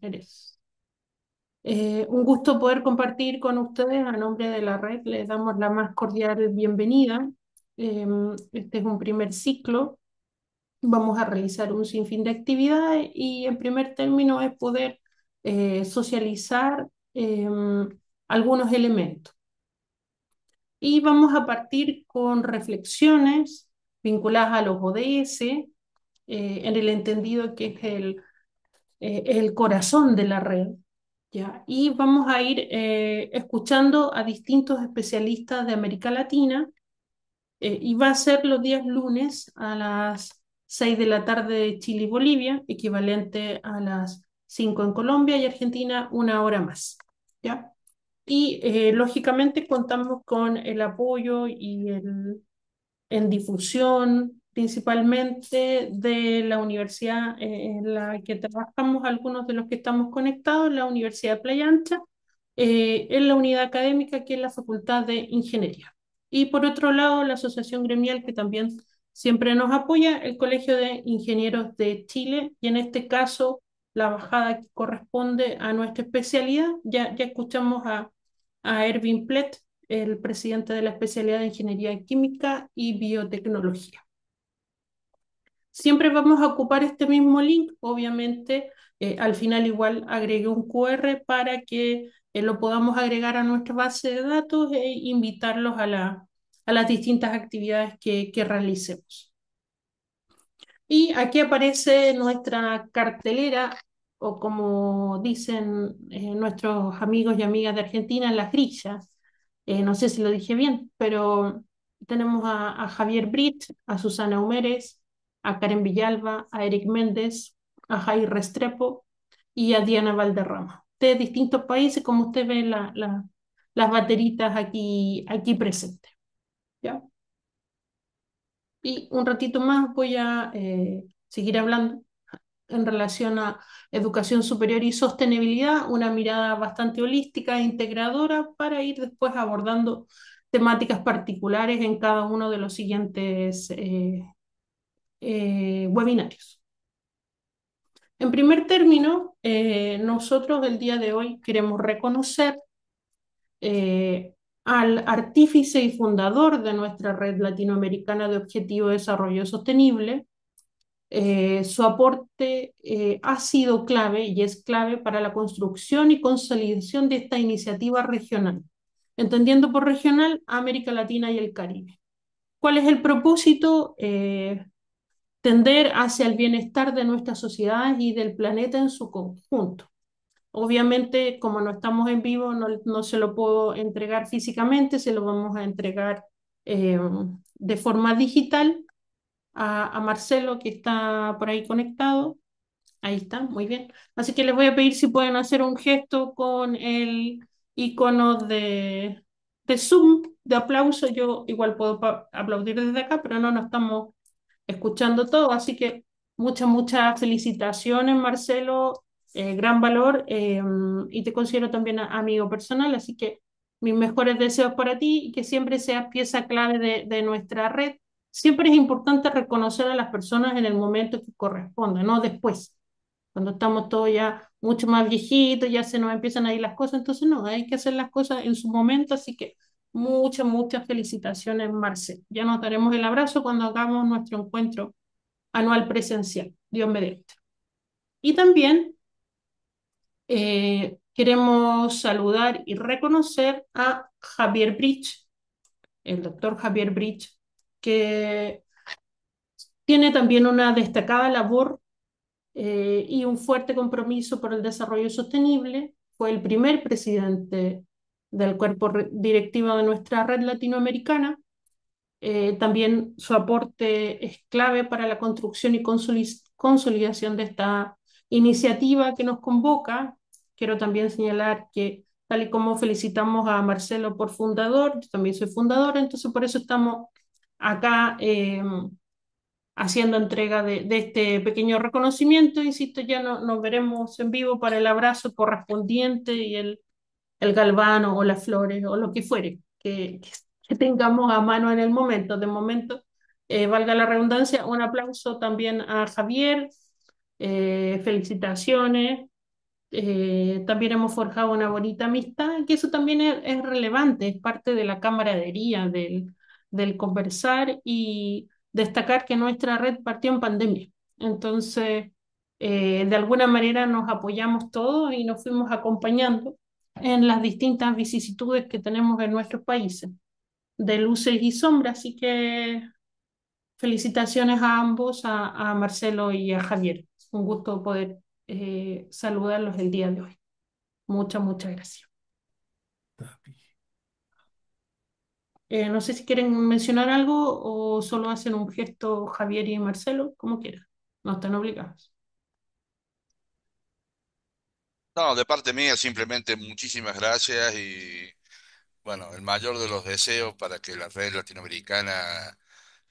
Eres. Un gusto poder compartir con ustedes a nombre de la red. Les damos la más cordial bienvenida. Este es un primer ciclo. Vamos a realizar un sinfín de actividades y en primer término es poder socializar algunos elementos. Y vamos a partir con reflexiones vinculadas a los ODS, en el entendido que es el corazón de la red. ¿Ya? Y vamos a ir escuchando a distintos especialistas de América Latina, y va a ser los días lunes a las 6 de la tarde de Chile y Bolivia, equivalente a las 5 en Colombia y Argentina, una hora más. ¿Ya? Y lógicamente contamos con el apoyo y en difusión, principalmente de la universidad en la que trabajamos, algunos de los que estamos conectados, la Universidad de Playa Ancha, en la unidad académica que es la Facultad de Ingeniería. Y por otro lado, la asociación gremial que también siempre nos apoya, el Colegio de Ingenieros de Chile, y en este caso la bajada que corresponde a nuestra especialidad. Ya escuchamos a Erwin Plett, el presidente de la especialidad de Ingeniería Química y Biotecnología. Siempre vamos a ocupar este mismo link, obviamente, al final igual agregué un QR para que lo podamos agregar a nuestra base de datos e invitarlos a las distintas actividades que realicemos. Y aquí aparece nuestra cartelera, o como dicen nuestros amigos y amigas de Argentina, las grillas. No sé si lo dije bien, pero tenemos a Javier Brit, a Susana Humérez, a Karen Villalba, a Eric Méndez, a Jair Restrepo y a Diana Valderrama. De distintos países, como usted ve las bateritas aquí presentes. ¿Ya? Y un ratito más voy a seguir hablando en relación a educación superior y sostenibilidad, una mirada bastante holística e integradora para ir después abordando temáticas particulares en cada uno de los siguientes webinarios. En primer término, nosotros el día de hoy queremos reconocer eh, al artífice y fundador de nuestra red latinoamericana de Objetivo de Desarrollo Sostenible. Su aporte ha sido clave y es clave para la construcción y consolidación de esta iniciativa regional, entendiendo por regional América Latina y el Caribe. ¿Cuál es el propósito? Tender hacia el bienestar de nuestras sociedades y del planeta en su conjunto. Obviamente, como no estamos en vivo, no se lo puedo entregar físicamente, se lo vamos a entregar eh, de forma digital a Marcelo, que está por ahí conectado. Ahí está, muy bien. Así que les voy a pedir si pueden hacer un gesto con el icono de Zoom, de aplauso. Yo igual puedo aplaudir desde acá, pero no nos estamos escuchando todo. Así que muchas felicitaciones, Marcelo. Gran valor, y te considero también amigo personal. Así que mis mejores deseos para ti y que siempre seas pieza clave de nuestra red. Siempre es importante reconocer a las personas en el momento que corresponde, no después, cuando estamos todos ya mucho más viejitos, ya se nos empiezan a ir las cosas. Entonces no, hay que hacer las cosas en su momento. Así que muchas felicitaciones, Marcel. Ya nos daremos el abrazo cuando hagamos nuestro encuentro anual presencial, Dios mediante. Y también queremos saludar y reconocer a Javier Bridge, el doctor Javier Bridge, que tiene también una destacada labor y un fuerte compromiso por el desarrollo sostenible. Fue el primer presidente del cuerpo directivo de nuestra red latinoamericana. También su aporte es clave para la construcción y consolidación de esta iniciativa que nos convoca. Quiero también señalar que, tal y como felicitamos a Marcelo por fundador, yo también soy fundadora, entonces por eso estamos acá haciendo entrega de este pequeño reconocimiento. Insisto, ya nos veremos en vivo para el abrazo correspondiente y el galvano o las flores o lo que fuere que tengamos a mano en el momento. De momento, valga la redundancia, un aplauso también a Javier, felicitaciones. También hemos forjado una bonita amistad, que eso también es relevante, es parte de la camaradería, del conversar y destacar que nuestra red partió en pandemia. Entonces, de alguna manera nos apoyamos todos y nos fuimos acompañando en las distintas vicisitudes que tenemos en nuestros países, de luces y sombras. Así que felicitaciones a ambos, a Marcelo y a Javier. Un gusto poder saludarlos el día de hoy. Muchas gracias. No sé si quieren mencionar algo o solo hacen un gesto Javier y Marcelo, como quieran. No están obligados. No, de parte mía simplemente muchísimas gracias y bueno, el mayor de los deseos para que la red latinoamericana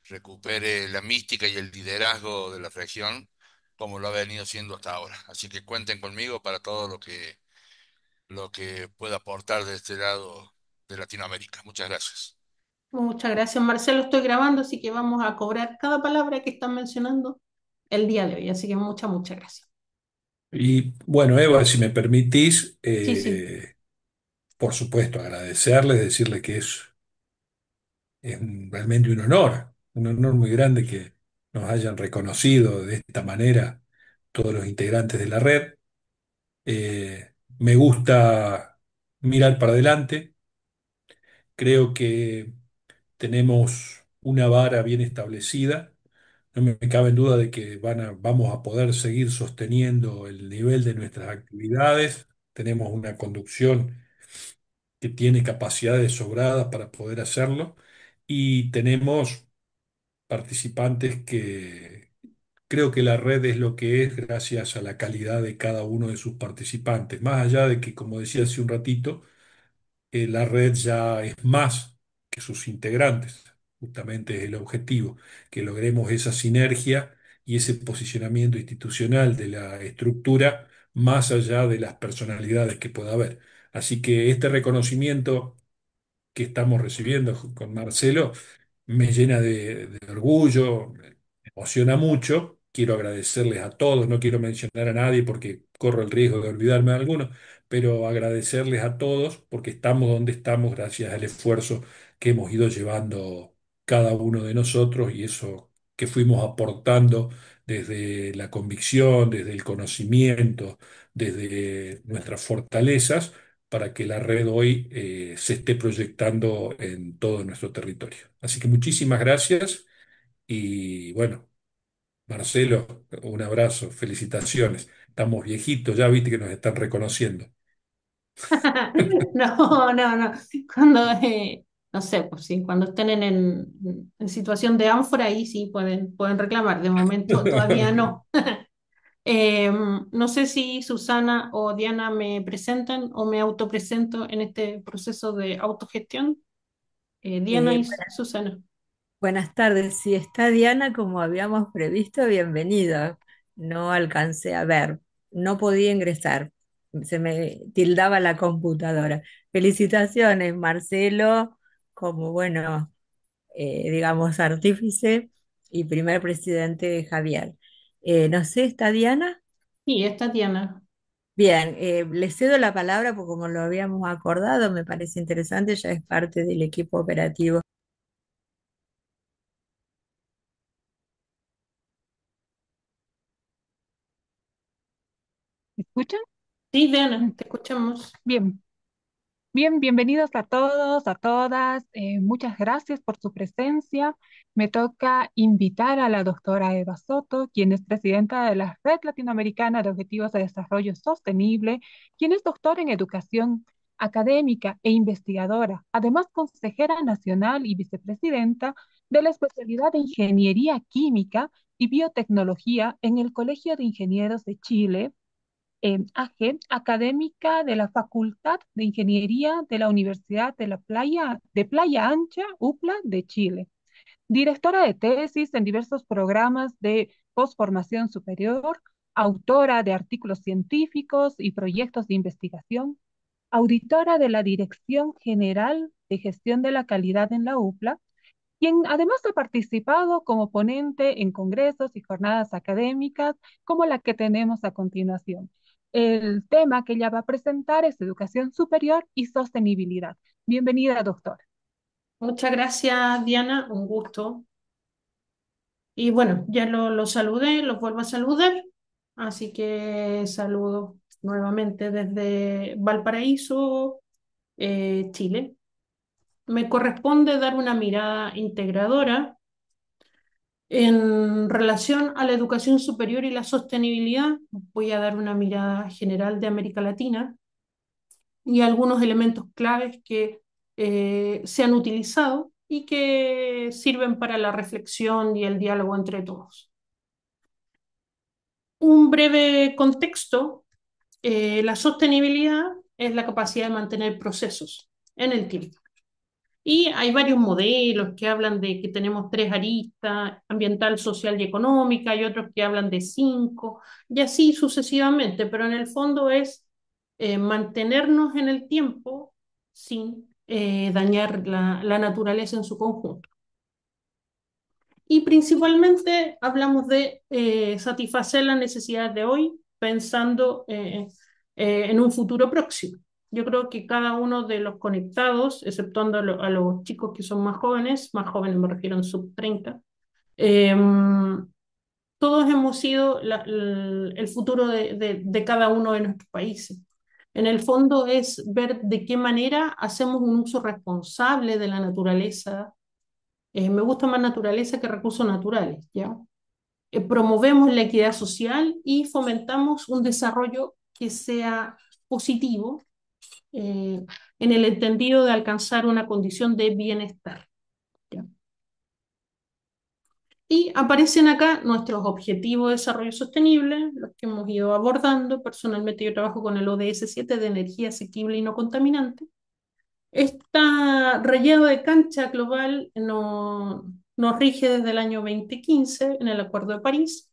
recupere la mística y el liderazgo de la región como lo ha venido siendo hasta ahora. Así que cuenten conmigo para todo lo que pueda aportar de este lado de Latinoamérica. Muchas gracias. Muchas gracias, Marcelo. Estoy grabando, así que vamos a cobrar cada palabra que están mencionando el día de hoy. Así que muchas gracias. Y bueno, Eva, si me permitís, Sí, sí. por supuesto, agradecerles, decirle que realmente un honor muy grande que nos hayan reconocido de esta manera todos los integrantes de la red. Me gusta mirar para adelante, creo que tenemos una vara bien establecida. No me cabe en duda de que vamos a poder seguir sosteniendo el nivel de nuestras actividades. Tenemos una conducción que tiene capacidades sobradas para poder hacerlo y tenemos participantes que creo que la red es lo que es gracias a la calidad de cada uno de sus participantes. Más allá de que, como decía hace un ratito, la red ya es más que sus integrantes. Justamente es el objetivo, que logremos esa sinergia y ese posicionamiento institucional de la estructura más allá de las personalidades que pueda haber. Así que este reconocimiento que estamos recibiendo con Marcelo me llena de orgullo, me emociona mucho. Quiero agradecerles a todos, no quiero mencionar a nadie porque corro el riesgo de olvidarme de alguno, pero agradecerles a todos porque estamos donde estamos gracias al esfuerzo que hemos ido llevando cada uno de nosotros y eso que fuimos aportando desde la convicción, desde el conocimiento, desde nuestras fortalezas para que la red hoy se esté proyectando en todo nuestro territorio. Así que muchísimas gracias y bueno, Marcelo, un abrazo, felicitaciones. Estamos viejitos, ya viste que nos están reconociendo. No. Cuando, no sé, pues sí, cuando estén en situación de ánfora, ahí sí pueden reclamar. De momento todavía no. No sé si Susana o Diana me presentan o me autopresento en este proceso de autogestión. Diana y Buenas, Susana. buenas tardes. Si está Diana, como habíamos previsto, bienvenida. No alcancé a ver, no podía ingresar. Se me tildaba la computadora. Felicitaciones, Marcelo, como bueno, digamos, artífice y primer presidente Javier. No sé, ¿está Diana? Sí, esta Diana. Bien, le cedo la palabra porque como lo habíamos acordado, me parece interesante, ya es parte del equipo operativo. ¿Me escuchan? Sí, Diana, Mm. te escuchamos. Bien, bien, bienvenidos a todos, a todas. Muchas gracias por su presencia. Me toca invitar a la doctora Eva Soto, quien es presidenta de la Red Latinoamericana de Objetivos de Desarrollo Sostenible, quien es doctora en educación académica e investigadora, además consejera nacional y vicepresidenta de la especialidad de Ingeniería Química y Biotecnología en el Colegio de Ingenieros de Chile AG, académica de la Facultad de Ingeniería de la Universidad de Playa Ancha, UPLA, de Chile. Directora de tesis en diversos programas de posformación superior, autora de artículos científicos y proyectos de investigación, auditora de la Dirección General de Gestión de la Calidad en la UPLA, quien además ha participado como ponente en congresos y jornadas académicas como la que tenemos a continuación. El tema que ella va a presentar es educación superior y sostenibilidad. Bienvenida, doctora. Muchas gracias, Diana, un gusto. Y bueno, ya lo saludé, los vuelvo a saludar, así que saludo nuevamente desde Valparaíso, Chile. Me corresponde dar una mirada integradora en relación a la educación superior y la sostenibilidad. Voy a dar una mirada general de América Latina y algunos elementos claves que se han utilizado y que sirven para la reflexión y el diálogo entre todos. Un breve contexto, la sostenibilidad es la capacidad de mantener procesos en el tiempo. Y hay varios modelos que hablan de que tenemos tres aristas, ambiental, social y económica, y otros que hablan de cinco, y así sucesivamente, pero en el fondo es mantenernos en el tiempo sin dañar la naturaleza en su conjunto. Y principalmente hablamos de satisfacer las necesidades de hoy pensando en un futuro próximo. Yo creo que cada uno de los conectados, exceptuando a los chicos que son más jóvenes me refiero en sub 30, eh, todos hemos sido el futuro de cada uno de nuestros países. En el fondo es ver de qué manera hacemos un uso responsable de la naturaleza. Me gusta más naturaleza que recursos naturales, ¿ya? Promovemos la equidad social y fomentamos un desarrollo que sea positivo eh, en el entendido de alcanzar una condición de bienestar, ¿ya? Y aparecen acá nuestros objetivos de desarrollo sostenible, los que hemos ido abordando. Personalmente yo trabajo con el ODS 7 de energía asequible y no contaminante. Esta rayado de cancha global nos rige desde el año 2015 en el Acuerdo de París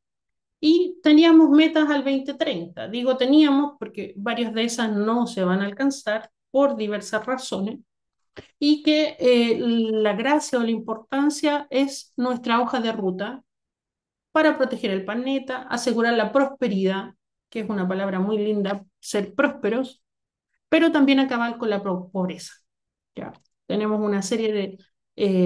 y teníamos metas al 2030. Digo teníamos porque varias de esas no se van a alcanzar por diversas razones y que la gracia o la importancia es nuestra hoja de ruta para proteger el planeta, asegurar la prosperidad, que es una palabra muy linda, ser prósperos, pero también acabar con la pobreza. ¿Ya? Tenemos una serie de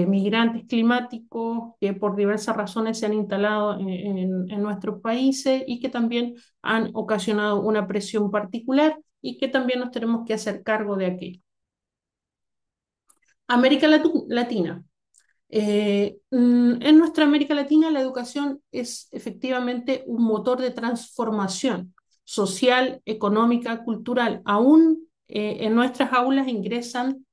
migrantes climáticos que por diversas razones se han instalado en nuestros países y que también han ocasionado una presión particular y que también nos tenemos que hacer cargo de aquello. América Latina. En nuestra América Latina la educación es efectivamente un motor de transformación social, económica, cultural. Aún en nuestras aulas ingresan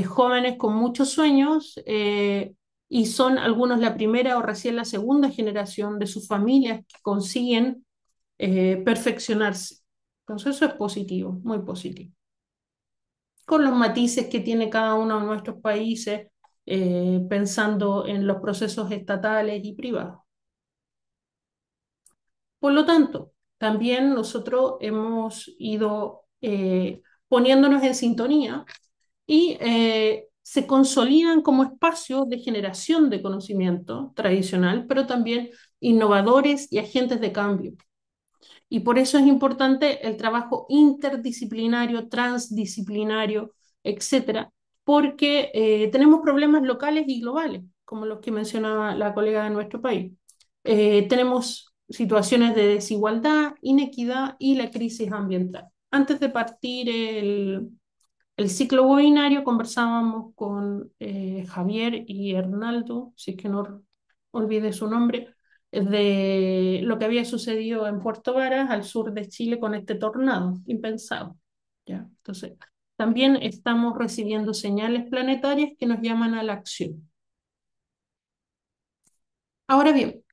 jóvenes con muchos sueños y son algunos la primera o recién la segunda generación de sus familias que consiguen perfeccionarse. Entonces eso es positivo, muy positivo. Con los matices que tiene cada uno de nuestros países, pensando en los procesos estatales y privados. Por lo tanto, también nosotros hemos ido poniéndonos en sintonía y se consolidan como espacios de generación de conocimiento tradicional, pero también innovadores y agentes de cambio. Y por eso es importante el trabajo interdisciplinario, transdisciplinario, etcétera, porque tenemos problemas locales y globales, como los que mencionaba la colega de nuestro país. Tenemos situaciones de desigualdad, inequidad y la crisis ambiental. Antes de partir el ciclo webinario conversábamos con Javier y Hernaldo, si es que no olvide su nombre, de lo que había sucedido en Puerto Varas, al sur de Chile, con este tornado, impensado. ¿Ya? Entonces, también estamos recibiendo señales planetarias que nos llaman a la acción. Ahora bien,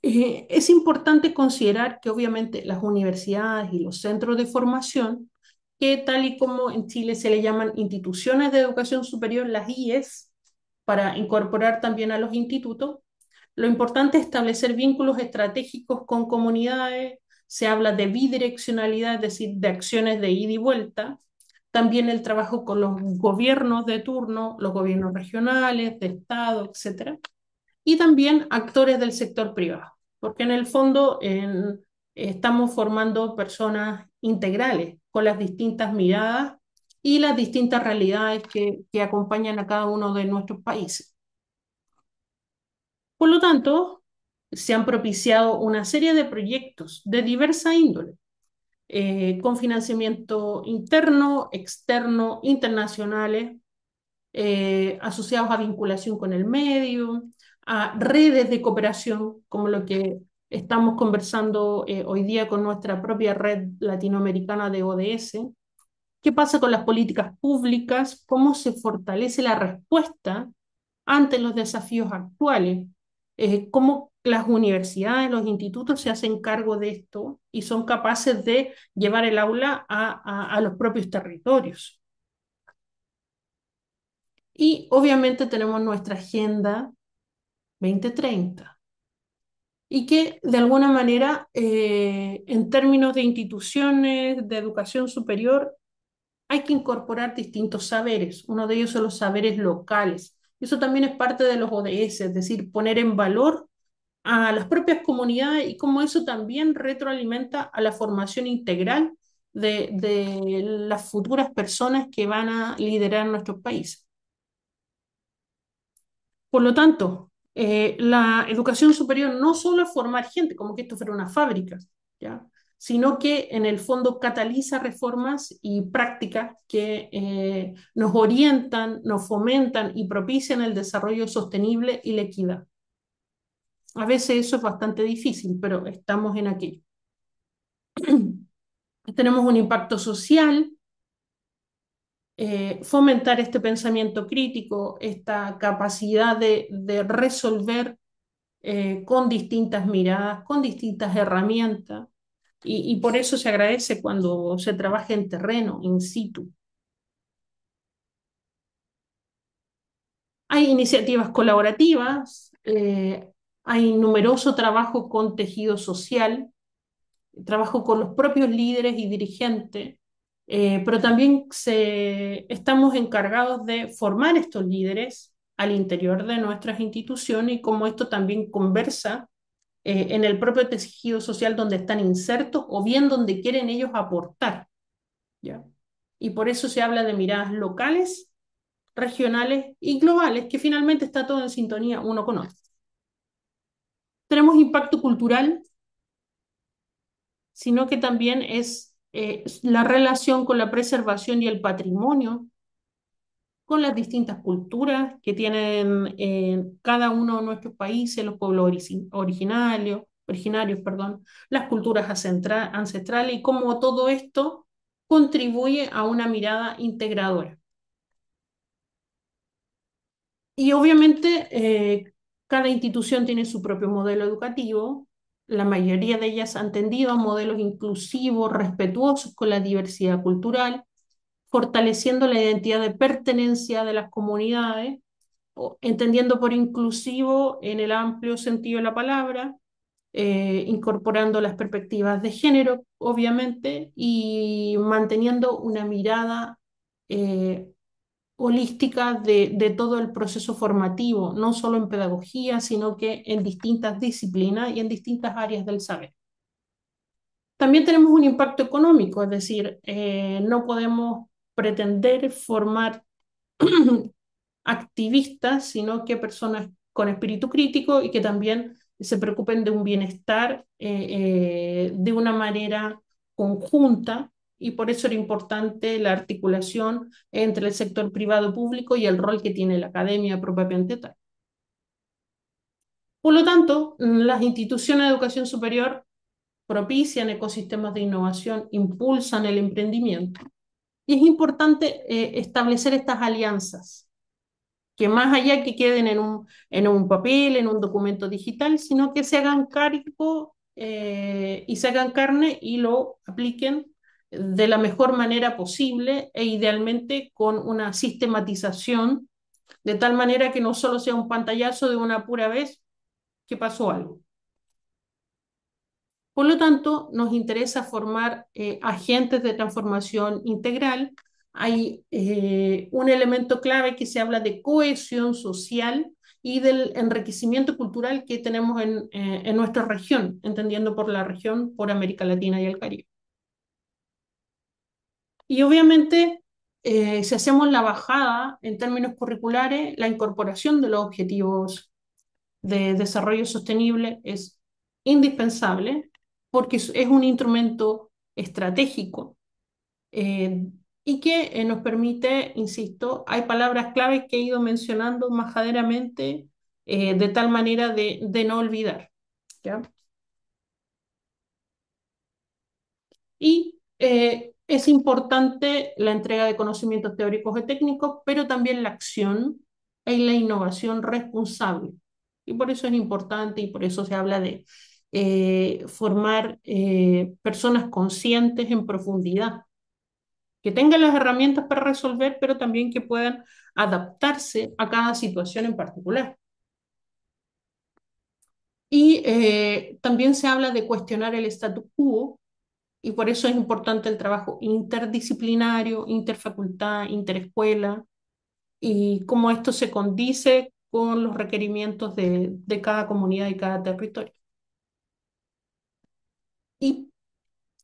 es importante considerar que obviamente las universidades y los centros de formación, que tal y como en Chile se le llaman instituciones de educación superior, las IES, para incorporar también a los institutos, lo importante es establecer vínculos estratégicos con comunidades, se habla de bidireccionalidad, es decir, de acciones de ida y vuelta, también el trabajo con los gobiernos de turno, los gobiernos regionales, de Estado, etcétera, y también actores del sector privado, porque en el fondo estamos formando personas integrales con las distintas miradas y las distintas realidades que acompañan a cada uno de nuestros países. Por lo tanto, se han propiciado una serie de proyectos de diversa índole, con financiamiento interno, externo, internacionales, asociados a vinculación con el medio, a redes de cooperación, como lo que estamos conversando hoy día con nuestra propia red latinoamericana de ODS. ¿Qué pasa con las políticas públicas? ¿Cómo se fortalece la respuesta ante los desafíos actuales? ¿Cómo las universidades, los institutos se hacen cargo de esto y son capaces de llevar el aula a los propios territorios? Y obviamente tenemos nuestra Agenda 2030 y que de alguna manera, en términos de instituciones de educación superior, hay que incorporar distintos saberes. Uno de ellos son los saberes locales. Eso también es parte de los ODS, es decir, poner en valor a las propias comunidades y cómo eso también retroalimenta a la formación integral de las futuras personas que van a liderar nuestros países. Por lo tanto, la educación superior no solo es formar gente, como que esto fuera una fábrica, ¿ya? Sino que en el fondo cataliza reformas y prácticas que nos orientan, nos fomentan y propician el desarrollo sostenible y la equidad. A veces eso es bastante difícil, pero estamos en aquello. Tenemos un impacto social, fomentar este pensamiento crítico, esta capacidad de resolver con distintas miradas, con distintas herramientas, y por eso se agradece cuando se trabaja en terreno, in situ. Hay iniciativas colaborativas, hay numeroso trabajo con tejido social, trabajo con los propios líderes y dirigentes, pero también estamos encargados de formar estos líderes al interior de nuestras instituciones y cómo esto también conversa en el propio tejido social donde están insertos o bien donde quieren ellos aportar, ¿ya? Y por eso se habla de miradas locales, regionales y globales, que finalmente está todo en sintonía uno con otro. Tenemos impacto cultural, sino que también es la relación con la preservación y el patrimonio, con las distintas culturas que tienen cada uno de nuestros países, los pueblos originarios, perdón, las culturas ancestrales y cómo todo esto contribuye a una mirada integradora. Y obviamente cada institución tiene su propio modelo educativo. La mayoría de ellas han tendido a modelos inclusivos, respetuosos con la diversidad cultural, fortaleciendo la identidad de pertenencia de las comunidades, entendiendo por inclusivo en el amplio sentido de la palabra, incorporando las perspectivas de género, obviamente, y manteniendo una mirada eh, holística de todo el proceso formativo, no solo en pedagogía, sino que en distintas disciplinas y en distintas áreas del saber. También tenemos un impacto económico, es decir, no podemos pretender formar activistas, sino que personas con espíritu crítico y que también se preocupen de un bienestar de una manera conjunta, y por eso era importante la articulación entre el sector privado público y el rol que tiene la academia propiamente tal. Por lo tanto, las instituciones de educación superior propician ecosistemas de innovación, impulsan el emprendimiento. Y es importante establecer estas alianzas que más allá que queden en un papel, en un documento digital, sino que se hagan cargo y se hagan carne y lo apliquen de la mejor manera posible e idealmente con una sistematización de tal manera que no solo sea un pantallazo de una pura vez que pasó algo. Por lo tanto, nos interesa formar agentes de transformación integral. Hay un elemento clave que se habla de cohesión social y del enriquecimiento cultural que tenemos en nuestra región, entendiendo por la región, por América Latina y el Caribe. Y obviamente, si hacemos la bajada en términos curriculares, la incorporación de los objetivos de desarrollo sostenible es indispensable porque es un instrumento estratégico eh, y que nos permite, insisto, hay palabras claves que he ido mencionando majaderamente de tal manera de no olvidar, ¿ya? Y es importante la entrega de conocimientos teóricos y técnicos, pero también la acción y la innovación responsable. Y por eso es importante y por eso se habla de formar personas conscientes en profundidad, que tengan las herramientas para resolver, pero también que puedan adaptarse a cada situación en particular. Y también se habla de cuestionar el status quo, y por eso es importante el trabajo interdisciplinario, interfacultad, interescuela, y cómo esto se condice con los requerimientos de cada comunidad y cada territorio. Y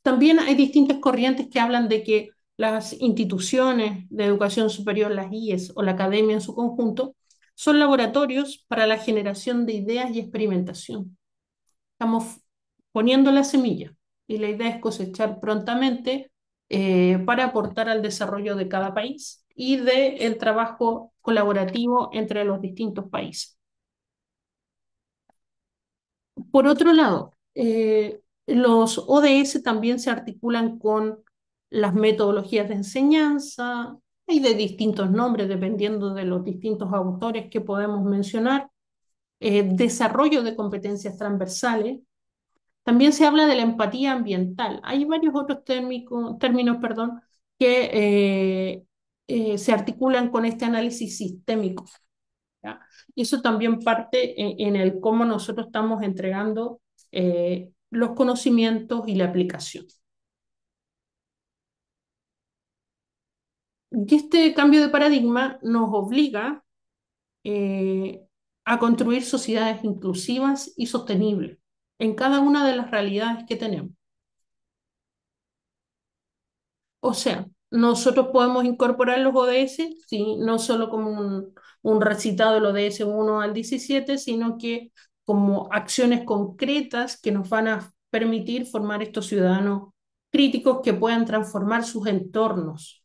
también hay distintas corrientes que hablan de que las instituciones de educación superior, las IES o la academia en su conjunto, son laboratorios para la generación de ideas y experimentación. Estamos poniendo la semilla y la idea es cosechar prontamente para aportar al desarrollo de cada país y del trabajo colaborativo entre los distintos países. Por otro lado, los ODS también se articulan con las metodologías de enseñanza, hay de distintos nombres dependiendo de los distintos autores que podemos mencionar, desarrollo de competencias transversales. También se habla de la empatía ambiental. Hay varios otros términos, perdón, que se articulan con este análisis sistémico, ¿ya? Y eso también parte en el cómo nosotros estamos entregando los conocimientos y la aplicación. Y este cambio de paradigma nos obliga eh, a construir sociedades inclusivas y sostenibles en cada una de las realidades que tenemos. O sea, nosotros podemos incorporar los ODS, sí, no solo como un recitado del ODS 1 al 17, sino que como acciones concretas que nos van a permitir formar estos ciudadanos críticos que puedan transformar sus entornos.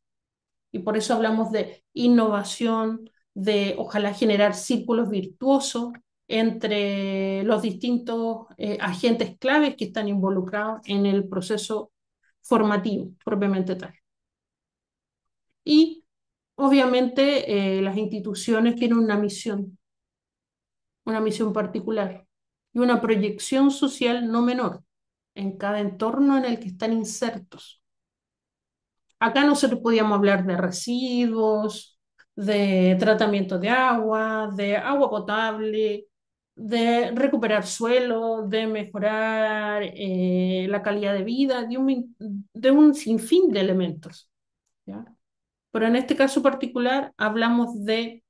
Y por eso hablamos de innovación, de ojalá generar círculos virtuosos entre los distintos agentes claves que están involucrados en el proceso formativo propiamente tal. Y obviamente las instituciones tienen una misión particular y una proyección social no menor en cada entorno en el que están insertos. Acá nosotros podíamos hablar de residuos, de tratamiento de agua potable, de recuperar suelo, de mejorar la calidad de vida, de un sinfín de elementos, ¿ya? Pero en este caso particular hablamos de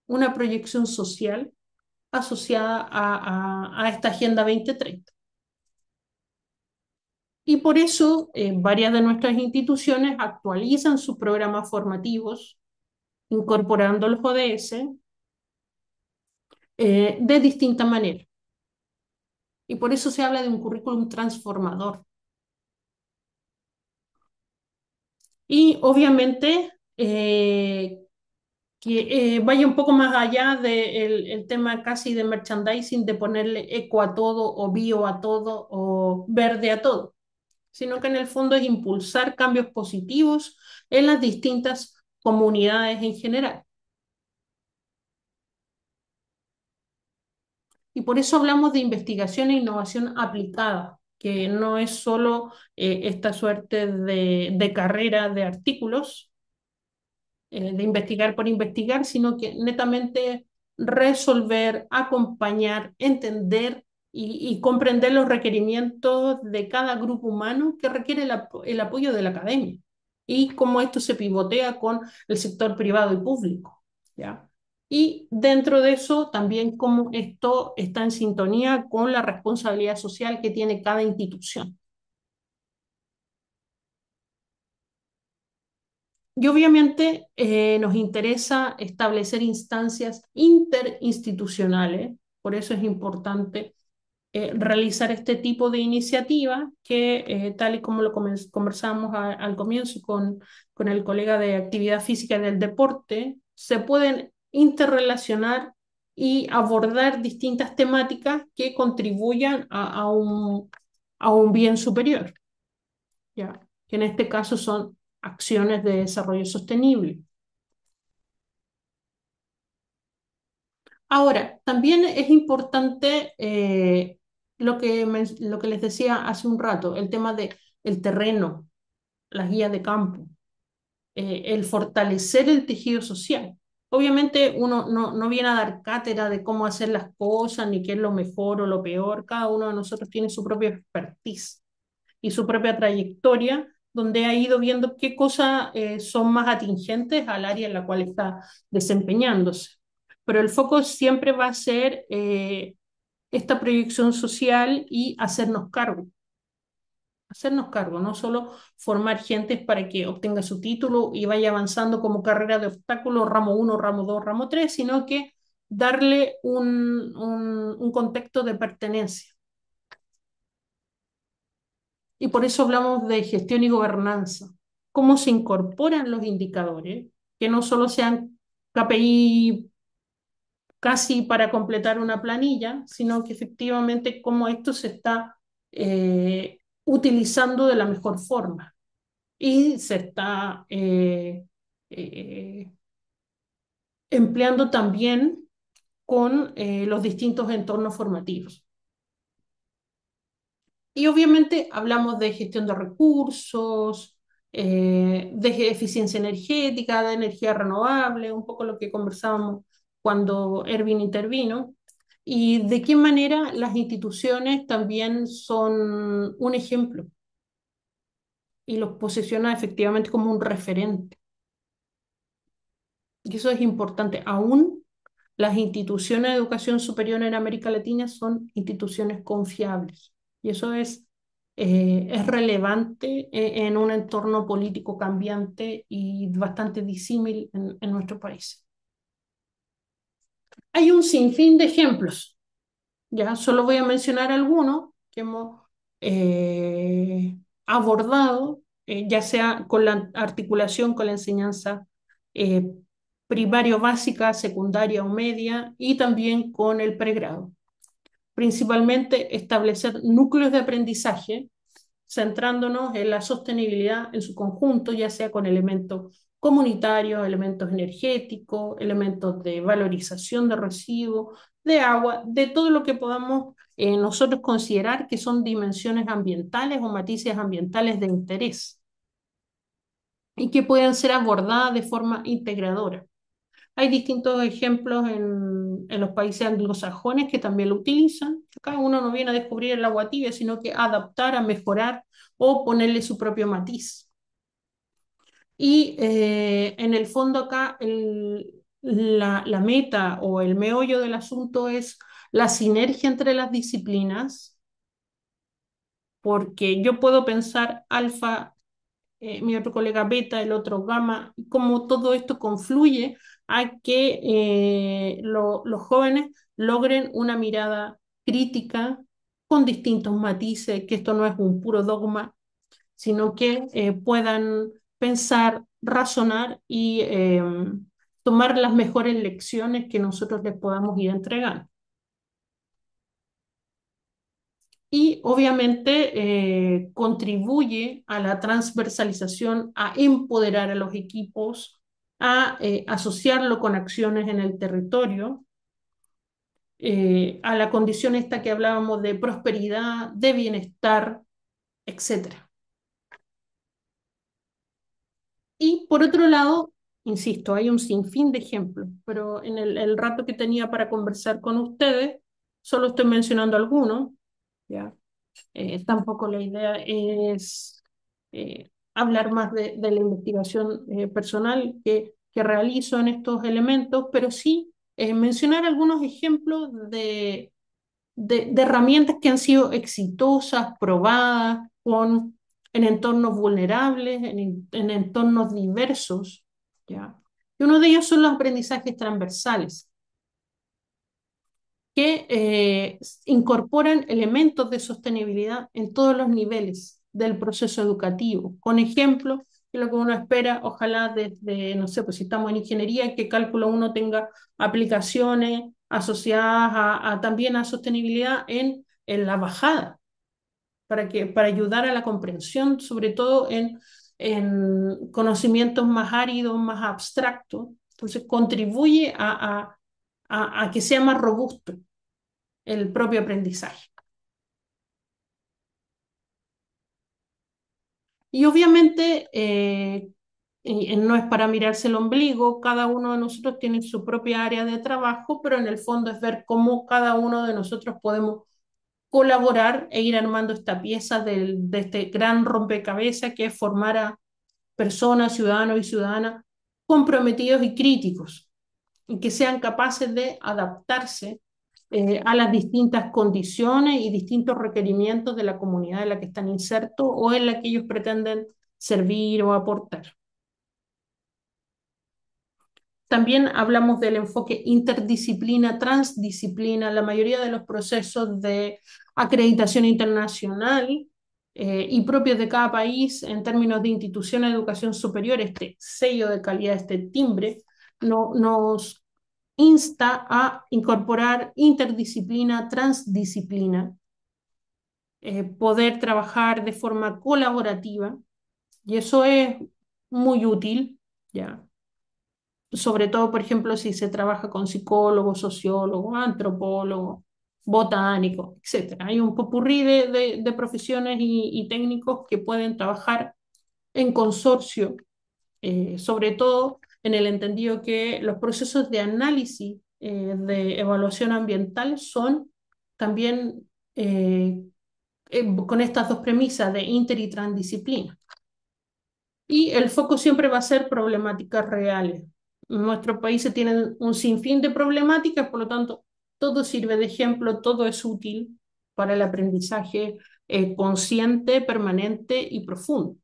una proyección social asociada a esta Agenda 2030. Y por eso varias de nuestras instituciones actualizan sus programas formativos incorporando los ODS de distinta manera. Y por eso se habla de un currículum transformador. Y obviamente que vaya un poco más allá del el tema casi de merchandising, de ponerle eco a todo o bio a todo o verde a todo, sino que en el fondo es impulsar cambios positivos en las distintas comunidades en general. Y por eso hablamos de investigación e innovación aplicada, que no es solo esta suerte de carrera de artículos, de investigar por investigar, sino que netamente resolver, acompañar, entender y comprender los requerimientos de cada grupo humano que requiere el apoyo de la academia y cómo esto se pivotea con el sector privado y público, ¿ya? y dentro de eso también cómo esto está en sintonía con la responsabilidad social que tiene cada institución. Y obviamente nos interesa establecer instancias interinstitucionales, por eso es importante realizar este tipo de iniciativa que, tal y como lo conversamos al comienzo con el colega de actividad física y del deporte, se pueden interrelacionar y abordar distintas temáticas que contribuyan a un bien superior, ¿ya? Que en este caso son acciones de desarrollo sostenible. Ahora, también es importante lo que les decía hace un rato, el tema de el terreno, las guías de campo, el fortalecer el tejido social. Obviamente uno no viene a dar cátedra de cómo hacer las cosas, ni qué es lo mejor o lo peor. Cada uno de nosotros tiene su propia expertise y su propia trayectoria, donde ha ido viendo qué cosas son más atingentes al área en la cual está desempeñándose. Pero el foco siempre va a ser esta proyección social y hacernos cargo, no solo formar gente para que obtenga su título y vaya avanzando como carrera de obstáculos, ramo uno, ramo 2, ramo 3, sino que darle un contexto de pertenencia. Y por eso hablamos de gestión y gobernanza. Cómo se incorporan los indicadores, que no solo sean KPI casi para completar una planilla, sino que efectivamente cómo esto se está utilizando de la mejor forma y se está eh, empleando también con los distintos entornos formativos. Y obviamente hablamos de gestión de recursos, de eficiencia energética, de energía renovable, un poco lo que conversábamos cuando Erwin intervino, y de qué manera las instituciones también son un ejemplo y los posiciona efectivamente como un referente. Y eso es importante. Aún las instituciones de educación superior en América Latina son instituciones confiables. Y eso es relevante en un entorno político cambiante y bastante disímil en nuestro país. Hay un sinfín de ejemplos. Ya solo voy a mencionar algunos que hemos eh, abordado, ya sea con la articulación con la enseñanza eh, primario básica, secundaria o media, y también con el pregrado. Principalmente establecer núcleos de aprendizaje centrándonos en la sostenibilidad en su conjunto, ya sea con elementos comunitarios, elementos energéticos, elementos de valorización de residuos, de agua, de todo lo que podamos nosotros considerar que son dimensiones ambientales o matices ambientales de interés y que pueden ser abordadas de forma integradora. Hay distintos ejemplos en los países anglosajones que también lo utilizan. Acá uno no viene a descubrir el agua tibia, sino que a adaptar, a mejorar o ponerle su propio matiz. Y en el fondo acá la meta o el meollo del asunto es la sinergia entre las disciplinas, porque yo puedo pensar alfa, mi otro colega beta, el otro gamma, y cómo todo esto confluye a que los jóvenes logren una mirada crítica con distintos matices, que esto no es un puro dogma, sino que puedan pensar, razonar y tomar las mejores lecciones que nosotros les podamos ir entregando. Y obviamente contribuye a la transversalización, a empoderar a los equipos, a asociarlo con acciones en el territorio, a la condición esta que hablábamos de prosperidad, de bienestar, etcétera. Y por otro lado, insisto, hay un sinfín de ejemplos, pero en el rato que tenía para conversar con ustedes, solo estoy mencionando algunos, ¿ya? Tampoco la idea es hablar más de la investigación personal que realizo en estos elementos, pero sí mencionar algunos ejemplos de herramientas que han sido exitosas, probadas en entornos vulnerables, en entornos diversos, ¿ya? Y uno de ellos son los aprendizajes transversales, que incorporan elementos de sostenibilidad en todos los niveles del proceso educativo, con ejemplos de lo que uno espera, ojalá desde, no sé, pues si estamos en ingeniería, que cálculo uno tenga aplicaciones asociadas también a sostenibilidad en la bajada, para ayudar a la comprensión, sobre todo en conocimientos más áridos, más abstractos. Entonces, contribuye a que sea más robusto el propio aprendizaje. Y obviamente, no es para mirarse el ombligo, cada uno de nosotros tiene su propia área de trabajo, pero en el fondo es ver cómo cada uno de nosotros podemos colaborar e ir armando esta pieza de este gran rompecabezas que es formar a personas, ciudadanos y ciudadanas comprometidos y críticos, y que sean capaces de adaptarse a las distintas condiciones y distintos requerimientos de la comunidad en la que están insertos o en la que ellos pretenden servir o aportar. También hablamos del enfoque interdisciplina, transdisciplina. La mayoría de los procesos de acreditación internacional y propios de cada país en términos de instituciones de educación superior, este sello de calidad, este timbre, nos insta a incorporar interdisciplina, transdisciplina, poder trabajar de forma colaborativa, y eso es muy útil, ¿ya? Sobre todo, por ejemplo, si se trabaja con psicólogos, sociólogos, antropólogos, botánicos, etcétera. Hay un popurrí de profesiones y técnicos que pueden trabajar en consorcio, sobre todo en el entendido que los procesos de análisis, de evaluación ambiental son también con estas dos premisas de inter y transdisciplina. Y el foco siempre va a ser problemáticas reales. En nuestros países tienen un sinfín de problemáticas, por lo tanto, todo sirve de ejemplo, todo es útil para el aprendizaje consciente, permanente y profundo.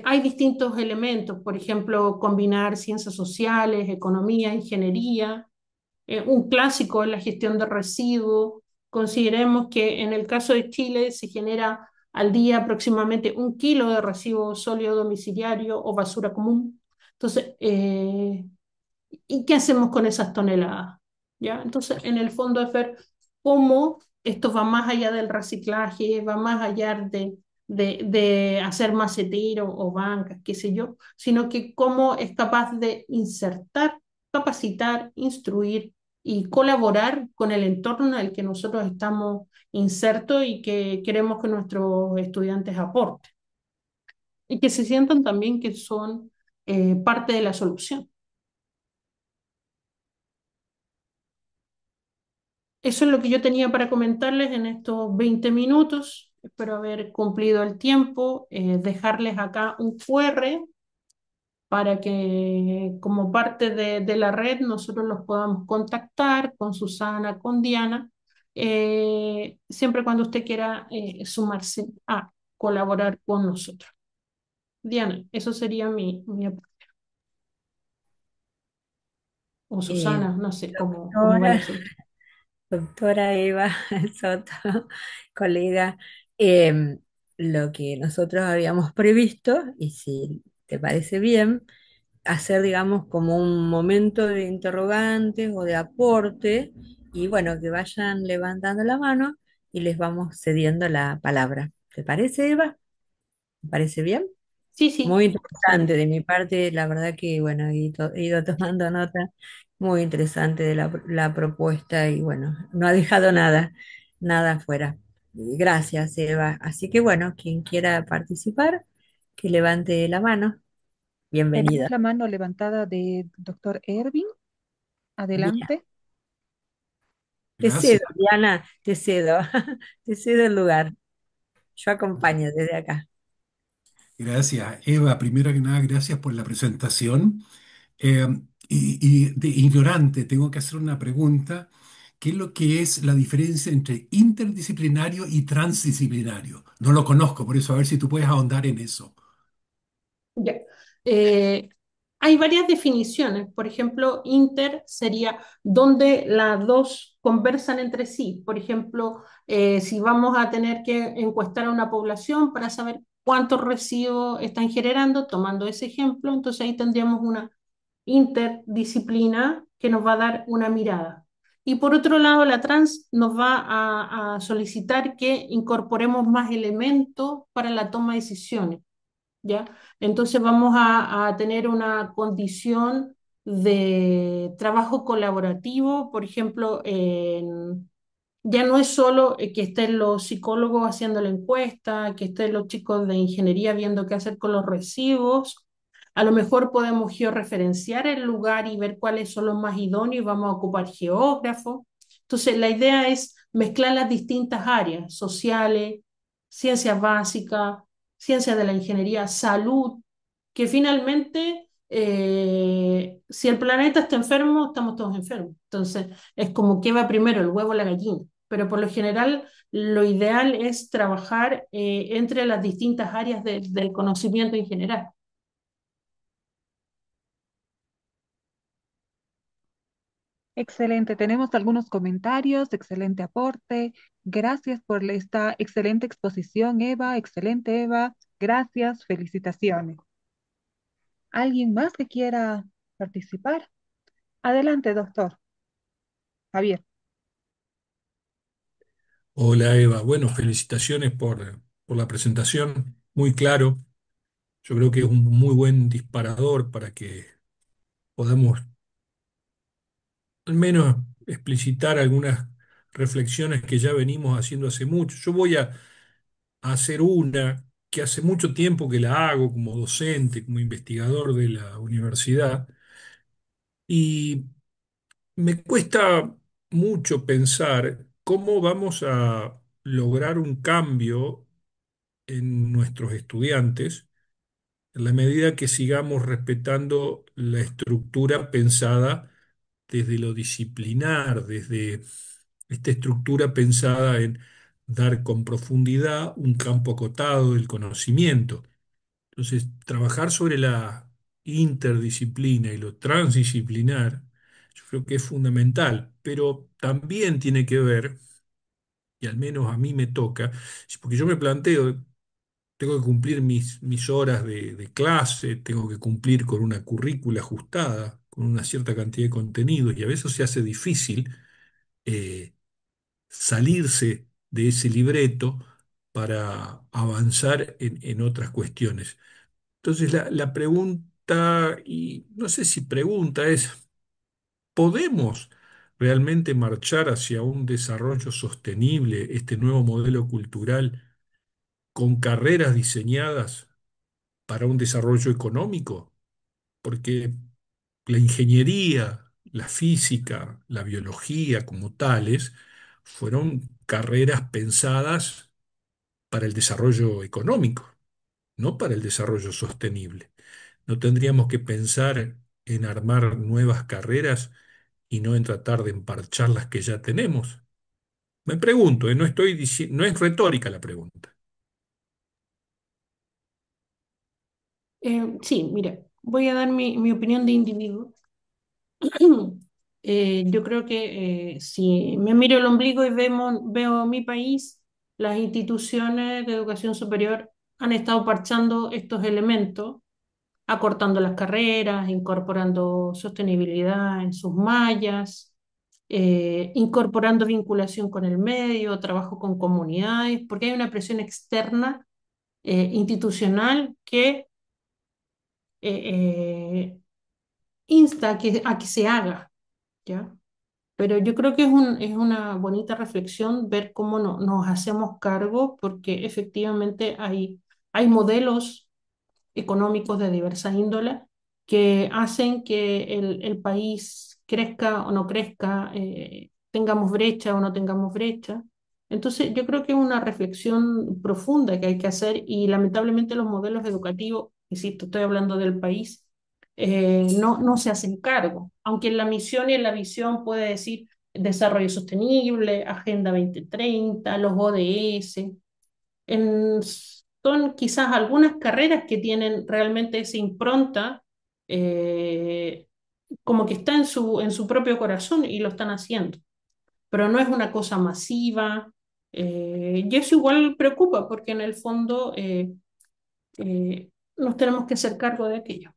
Hay distintos elementos, por ejemplo, combinar ciencias sociales, economía, ingeniería. Un clásico es la gestión de residuos. Consideremos que en el caso de Chile se genera al día aproximadamente 1 kilo de residuos sólido domiciliario o basura común. Entonces, ¿y qué hacemos con esas toneladas? ¿Ya? Entonces, en el fondo es ver cómo esto va más allá del reciclaje, va más allá de hacer macetero o bancas, qué sé yo, sino que cómo es capaz de insertar, capacitar, instruir y colaborar con el entorno en el que nosotros estamos insertos y que queremos que nuestros estudiantes aporten y que se sientan también que son parte de la solución. Eso es lo que yo tenía para comentarles en estos 20 minutos. Espero haber cumplido el tiempo, dejarles acá un QR para que como parte de la red nosotros los podamos contactar con Susana, con Diana, siempre cuando usted quiera sumarse a colaborar con nosotros. Diana, eso sería o Eh, Susana, no sé cómo va el doctora, asunto. doctora Eva Soto, colega, em, lo que nosotros habíamos previsto, y si te parece bien, hacer, digamos, como un momento de interrogantes o de aporte, y bueno, que vayan levantando la mano y les vamos cediendo la palabra. ¿Te parece, Eva? ¿Te parece bien? Sí, sí, Muy sí. interesante de mi parte, la verdad que, bueno, he ido tomando nota, muy interesante de la propuesta y, bueno, no ha dejado nada, nada afuera. Gracias, Eva. Así que, bueno, quien quiera participar, que levante la mano. Tenemos Bienvenida. la mano levantada de doctor Ervin. Bien, Adelante. Te cedo, gracias. Diana, te cedo, te cedo el lugar. Yo acompaño desde acá. Gracias, Eva. Primero que nada, gracias por la presentación. y de ignorante tengo que hacer una pregunta. ¿Qué es lo que es la diferencia entre interdisciplinario y transdisciplinario? No lo conozco, por eso a ver si tú puedes ahondar en eso. Ya. Eh, Hay varias definiciones. Por ejemplo, inter sería donde las dos conversan entre sí. Por ejemplo, si vamos a tener que encuestar a una población para saber cuántos residuos están generando, tomando ese ejemplo, entonces ahí tendríamos una interdisciplina que nos va a dar una mirada. Y por otro lado, la trans nos va a solicitar que incorporemos más elementos para la toma de decisiones. ¿Ya? Entonces vamos a tener una condición de trabajo colaborativo, por ejemplo, ya no es solo que estén los psicólogos haciendo la encuesta, que estén los chicos de ingeniería viendo qué hacer con los residuos. A lo mejor podemos georreferenciar el lugar y ver cuáles son los más idóneos y vamos a ocupar geógrafos. Entonces, la idea es mezclar las distintas áreas, sociales, ciencias básicas, ciencias de la ingeniería, salud, que finalmente, si el planeta está enfermo, estamos todos enfermos. Entonces, es como que va primero el huevo o la gallina. Pero por lo general, lo ideal es trabajar entre las distintas áreas del conocimiento en general. Excelente, tenemos algunos comentarios, excelente aporte. Gracias por esta excelente exposición, Eva. Excelente, Eva. Gracias, felicitaciones. ¿Alguien más que quiera participar? Adelante, doctor Javier. Hola Eva, bueno, felicitaciones por la presentación, muy claro. Yo creo que es un muy buen disparador para que podamos al menos explicitar algunas reflexiones que ya venimos haciendo hace mucho. Yo voy a hacer una que hace mucho tiempo que la hago como docente, como investigador de la universidad, y me cuesta mucho pensar cómo vamos a lograr un cambio en nuestros estudiantes en la medida que sigamos respetando la estructura pensada desde lo disciplinar, desde esta estructura pensada en dar con profundidad un campo acotado del conocimiento. Entonces, trabajar sobre la interdisciplina y lo transdisciplinar, yo creo que es fundamental, pero también tiene que ver, y al menos a mí me toca, porque yo me planteo, tengo que cumplir mis horas de clase, tengo que cumplir con una currícula ajustada, con una cierta cantidad de contenidos, y a veces se hace difícil eh, salirse de ese libreto para avanzar en otras cuestiones. Entonces la pregunta, y no sé si pregunta es, ¿podemos realmente marchar hacia un desarrollo sostenible, este nuevo modelo cultural, con carreras diseñadas para un desarrollo económico? Porque la ingeniería, la física, la biología como tales, fueron carreras pensadas para el desarrollo económico, no para el desarrollo sostenible. No tendríamos que pensar en armar nuevas carreras y no en tratar de emparchar las que ya tenemos. Me pregunto, no estoy no es retórica la pregunta. Sí, mira, voy a dar mi opinión de individuo. Yo creo que si me miro el ombligo y veo mi país, las instituciones de educación superior han estado parchando estos elementos, acortando las carreras, incorporando sostenibilidad en sus mallas, incorporando vinculación con el medio, trabajo con comunidades, porque hay una presión externa institucional que eh, insta a que se haga, ¿ya? Pero yo creo que es una bonita reflexión ver cómo nos hacemos cargo, porque efectivamente hay modelos económicos de diversa índole que hacen que el país crezca o no crezca, tengamos brecha o no tengamos brecha. Entonces, yo creo que es una reflexión profunda que hay que hacer y lamentablemente los modelos educativos, insisto, estoy hablando del país, no se hacen cargo, aunque en la misión y en la visión puede decir desarrollo sostenible, Agenda 2030, los ODS. Son quizás algunas carreras que tienen realmente esa impronta, eh, como que está en su propio corazón y lo están haciendo, pero no es una cosa masiva, y eso igual preocupa porque en el fondo nos tenemos que hacer cargo de aquello.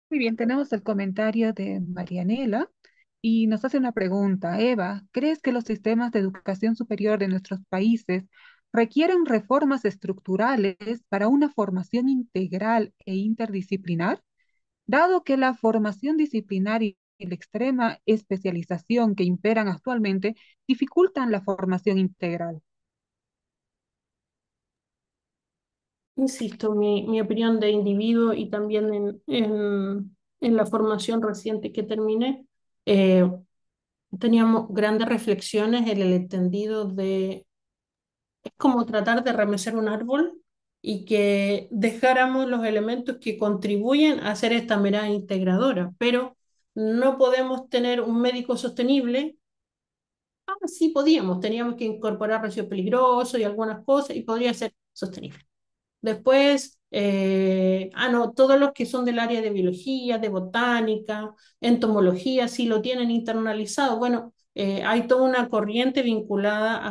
Muy bien, tenemos el comentario de Marianela y nos hace una pregunta. Eva, ¿crees que los sistemas de educación superior de nuestros países requieren reformas estructurales para una formación integral e interdisciplinar? Dado que la formación disciplinaria y la extrema especialización que imperan actualmente dificultan la formación integral. Insisto, mi opinión de individuo y también en la formación reciente que terminé, eh, teníamos grandes reflexiones en el entendido de, es como tratar de remecer un árbol y que dejáramos los elementos que contribuyen a hacer esta mirada integradora, pero no podemos tener un médico sostenible. Ah, sí podíamos, teníamos que incorporar residuos peligrosos y algunas cosas y podría ser sostenible. Después, no, todos los que son del área de biología, de botánica, entomología, sí lo tienen internalizado. Bueno, hay toda una corriente vinculada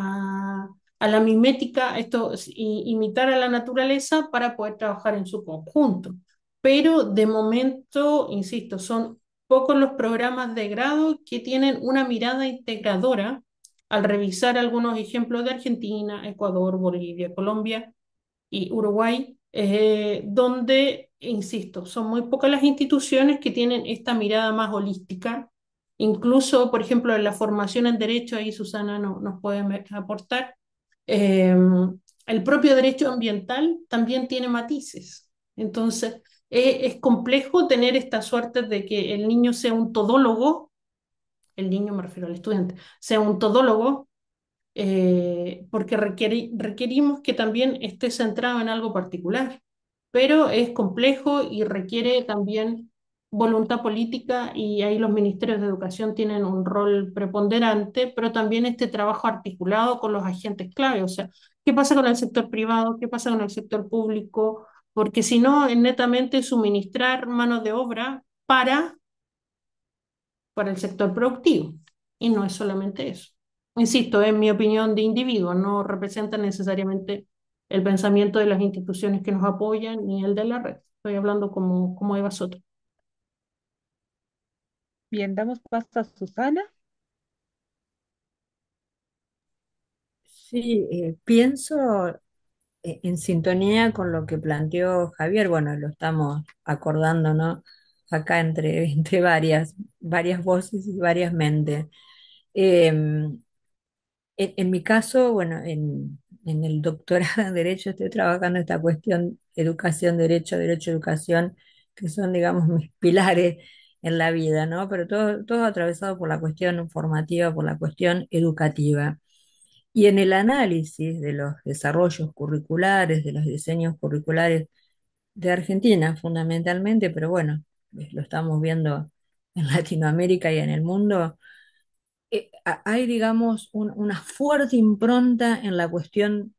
a la mimética, esto es imitar a la naturaleza para poder trabajar en su conjunto. Pero de momento, insisto, son pocos los programas de grado que tienen una mirada integradora al revisar algunos ejemplos de Argentina, Ecuador, Bolivia, Colombia y Uruguay, donde, insisto, son muy pocas las instituciones que tienen esta mirada más holística. Incluso, por ejemplo, en la formación en derecho, ahí Susana nos puede aportar, eh, el propio derecho ambiental también tiene matices. Entonces, es complejo tener esta suerte de que el niño sea un todólogo, el niño me refiero al estudiante, sea un todólogo, porque requerimos que también esté centrado en algo particular, pero es complejo y requiere también voluntad política y ahí los ministerios de educación tienen un rol preponderante, pero también este trabajo articulado con los agentes clave, o sea, ¿qué pasa con el sector privado? ¿Qué pasa con el sector público? Porque si no, es netamente suministrar mano de obra para el sector productivo. Y no es solamente eso. Insisto, es mi opinión de individuo, no representa necesariamente el pensamiento de las instituciones que nos apoyan ni el de la red. Estoy hablando como Eva Soto. Bien, damos paso a Susana. Sí, pienso en sintonía con lo que planteó Javier. Bueno, lo estamos acordando, ¿no? Acá entre varias voces y varias mentes. En mi caso, bueno, en el doctorado en Derecho estoy trabajando esta cuestión educación, derecho, derecho, educación, que son, digamos, mis pilares en la vida, ¿no? Pero todo atravesado por la cuestión formativa, por la cuestión educativa. Y en el análisis de los desarrollos curriculares, de los diseños curriculares de Argentina, fundamentalmente, pero bueno, lo estamos viendo en Latinoamérica y en el mundo, hay, digamos, una fuerte impronta en la cuestión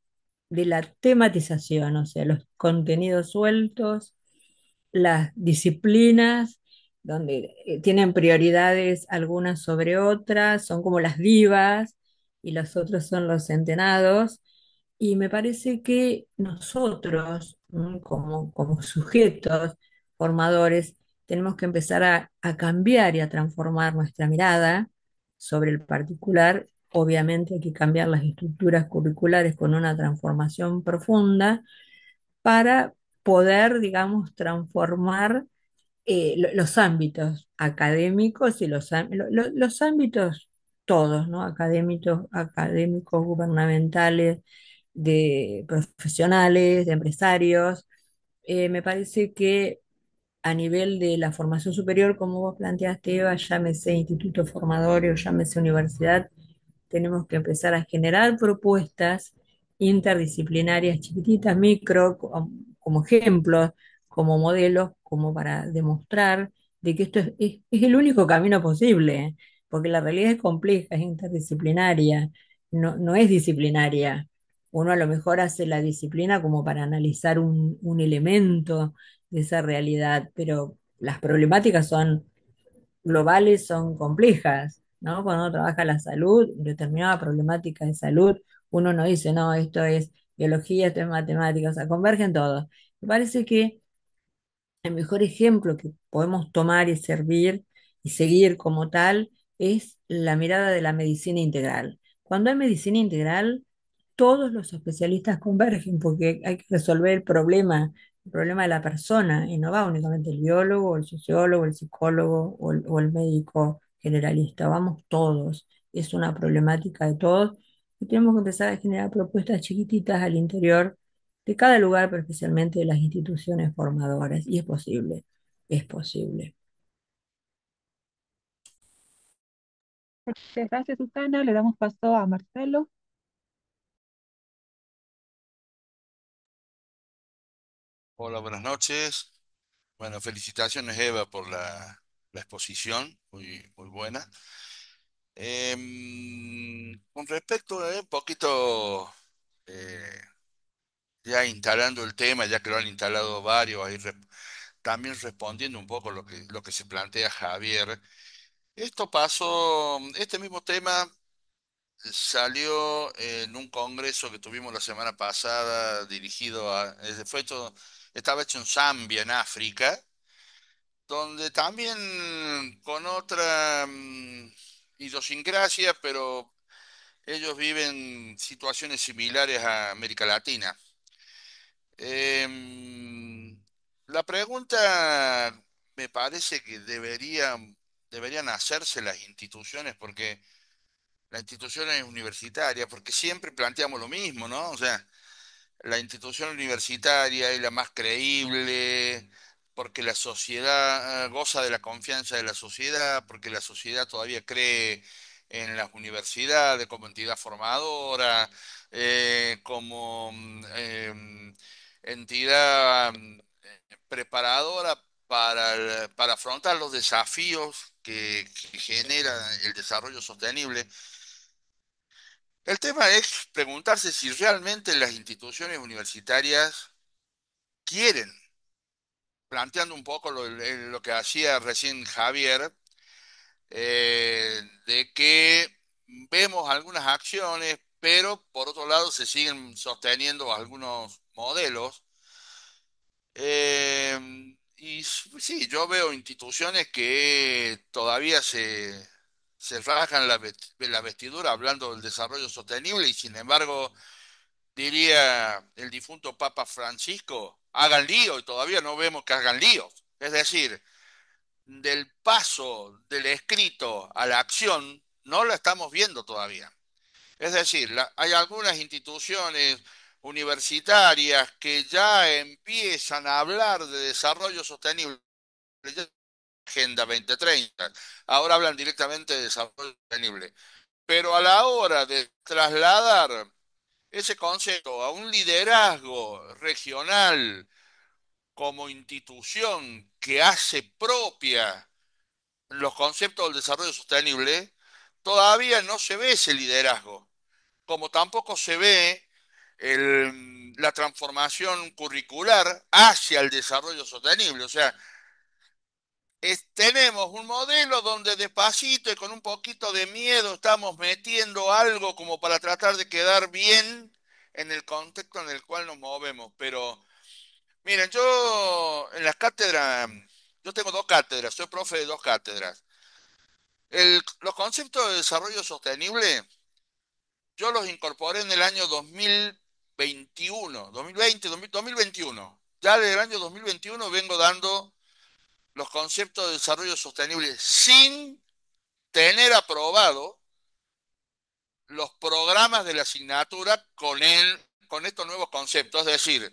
de la tematización, o sea, los contenidos sueltos, las disciplinas, donde tienen prioridades algunas sobre otras, son como las divas y los otros son los centenados. Y me parece que nosotros, ¿no? Como sujetos formadores, tenemos que empezar a cambiar y a transformar nuestra mirada sobre el particular. Obviamente hay que cambiar las estructuras curriculares con una transformación profunda para poder, digamos, transformar los ámbitos académicos y los ámbitos todos, ¿no? Académicos, gubernamentales, de profesionales, de empresarios. Me parece que a nivel de la formación superior, como vos planteaste, Eva, llámese instituto formador o llámese universidad, tenemos que empezar a generar propuestas interdisciplinarias chiquititas, micro, como ejemplos, como modelos, como para demostrar de que esto es el único camino posible, porque la realidad es compleja, es interdisciplinaria, no es disciplinaria. Uno a lo mejor hace la disciplina como para analizar un elemento de esa realidad, pero las problemáticas son globales, son complejas, ¿no? Cuando uno trabaja la salud, determinada problemática de salud, uno no dice, no, esto es biología, esto es matemática, o sea, convergen todos. Me parece que el mejor ejemplo que podemos tomar y servir y seguir como tal es la mirada de la medicina integral. Cuando hay medicina integral, todos los especialistas convergen porque hay que resolver el problema de la persona, y no va únicamente el biólogo, el sociólogo, el psicólogo o el médico generalista, vamos todos. Es una problemática de todos y tenemos que empezar a generar propuestas chiquititas al interior de cada lugar, pero especialmente de las instituciones formadoras. Y es posible, es posible. Muchas gracias, Susana. Le damos paso a Marcelo. Hola, buenas noches. Bueno, felicitaciones Eva por la exposición, muy buena. Con respecto a un poquito, eh, ya instalando el tema, ya que lo han instalado varios, también respondiendo un poco lo que se plantea Javier. Esto pasó, este mismo tema salió en un congreso que tuvimos la semana pasada dirigido estaba hecho en Zambia, en África, donde también con otra idiosincrasia, pero ellos viven situaciones similares a América Latina. Em, la pregunta me parece que deberían hacerse las instituciones, porque la institución es universitaria, porque siempre planteamos lo mismo, ¿no? O sea, la institución universitaria es la más creíble, porque la sociedad goza de la confianza de la sociedad, porque la sociedad todavía cree en las universidades como entidad formadora, como entidad preparadora para afrontar los desafíos que genera el desarrollo sostenible. El tema es preguntarse si realmente las instituciones universitarias quieren, planteando un poco lo que hacía recién Javier, de que vemos algunas acciones, pero por otro lado se siguen sosteniendo algunos modelos. Sí, yo veo instituciones que todavía se rajan la vestidura hablando del desarrollo sostenible y sin embargo diría el difunto Papa Francisco, hagan lío y todavía no vemos que hagan lío. Es decir, del paso del escrito a la acción no la estamos viendo todavía. Es decir, hay algunas instituciones universitarias que ya empiezan a hablar de desarrollo sostenible, ya Agenda 2030, ahora hablan directamente de desarrollo sostenible, pero a la hora de trasladar ese concepto a un liderazgo regional como institución que hace propia los conceptos del desarrollo sostenible, todavía no se ve ese liderazgo, como tampoco se ve la transformación curricular hacia el desarrollo sostenible. O sea, tenemos un modelo donde despacito y con un poquito de miedo estamos metiendo algo como para tratar de quedar bien en el contexto en el cual nos movemos. Pero miren, yo en las cátedras, yo tengo dos cátedras, soy profe de dos cátedras. Los conceptos de desarrollo sostenible, yo los incorporé en el año 2021, 2020, 2021. Ya desde el año 2021 vengo dando los conceptos de desarrollo sostenible sin tener aprobado los programas de la asignatura con estos nuevos conceptos. Es decir,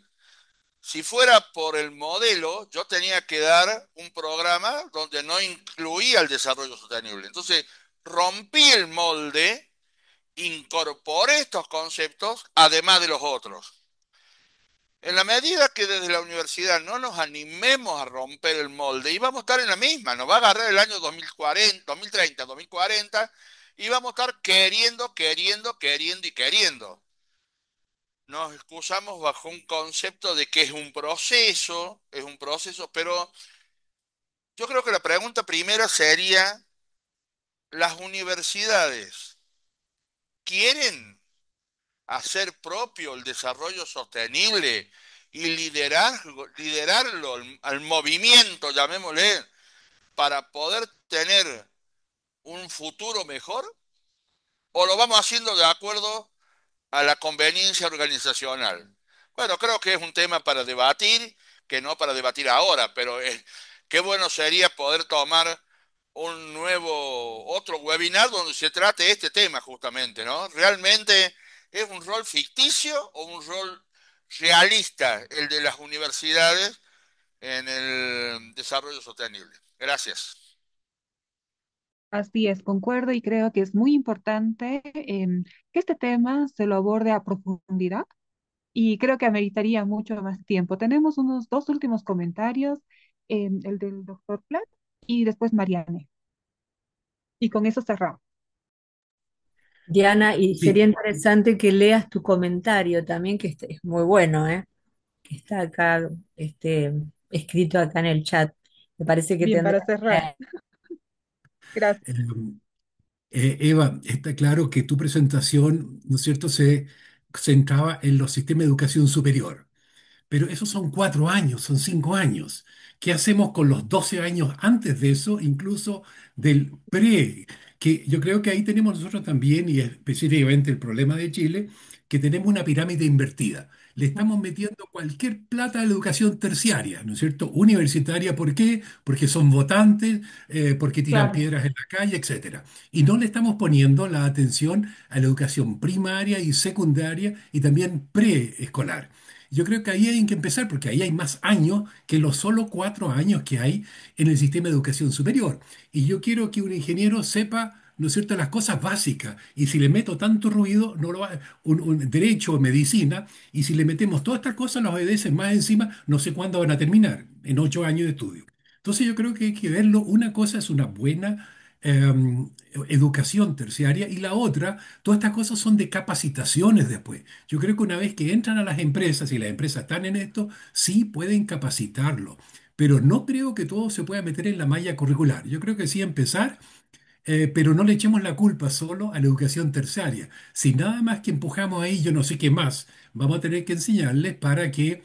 si fuera por el modelo, yo tenía que dar un programa donde no incluía el desarrollo sostenible. Entonces, rompí el molde, incorporé estos conceptos, además de los otros. En la medida que desde la universidad no nos animemos a romper el molde, y vamos a estar en la misma, nos va a agarrar el año 2040, 2030, 2040, y vamos a estar queriendo, queriendo, queriendo y queriendo. Nos excusamos bajo un concepto de que es un proceso, pero yo creo que la pregunta primera sería, ¿las universidades quieren hacer propio el desarrollo sostenible y liderarlo al movimiento, llamémosle, para poder tener un futuro mejor? ¿O lo vamos haciendo de acuerdo a la conveniencia organizacional? Bueno, creo que es un tema para debatir, que no para debatir ahora, pero qué bueno sería poder tomar otro webinar donde se trate este tema justamente, ¿no? ¿Realmente es un rol ficticio o un rol realista el de las universidades en el desarrollo sostenible? Gracias. Así es, concuerdo y creo que es muy importante que este tema se lo aborde a profundidad y creo que ameritaría mucho más tiempo. Tenemos unos dos últimos comentarios, el del doctor Platt y después Mariane. Y con eso cerramos. Diana, y sería Sí, interesante que leas tu comentario también, que es muy bueno, ¿eh? Que está acá, escrito acá en el chat. Me parece que Bien, tendrás para cerrar. que Gracias. eh, Eva, está claro que tu presentación, ¿no es cierto?, se centraba en los sistemas de educación superior. Pero esos son 4 años, son 5 años. ¿Qué hacemos con los 12 años antes de eso, incluso del pre? Que yo creo que ahí tenemos nosotros también, y específicamente el problema de Chile, que tenemos una pirámide invertida. Le estamos metiendo cualquier plata a la educación terciaria, ¿no es cierto? Universitaria, ¿por qué? Porque son votantes, porque tiran Claro. piedras en la calle, etcétera. Y no le estamos poniendo la atención a la educación primaria y secundaria y también preescolar. Yo creo que ahí hay que empezar porque ahí hay más años que los solo 4 años que hay en el sistema de educación superior. Y yo quiero que un ingeniero sepa, ¿no es cierto?, las cosas básicas. Y si le meto tanto ruido, no lo va, un derecho o medicina, y si le metemos todas estas cosas, los obedecen más encima, no sé cuándo van a terminar, en 8 años de estudio. Entonces yo creo que hay que verlo. Una cosa es una buena educación terciaria y la otra, todas estas cosas son de capacitaciones después. Yo creo que una vez que entran a las empresas y las empresas están en esto, sí pueden capacitarlo, pero no creo que todo se pueda meter en la malla curricular. Yo creo que sí empezar, pero no le echemos la culpa solo a la educación terciaria. Si nada más que empujamos ahí, yo no sé qué más, vamos a tener que enseñarles para que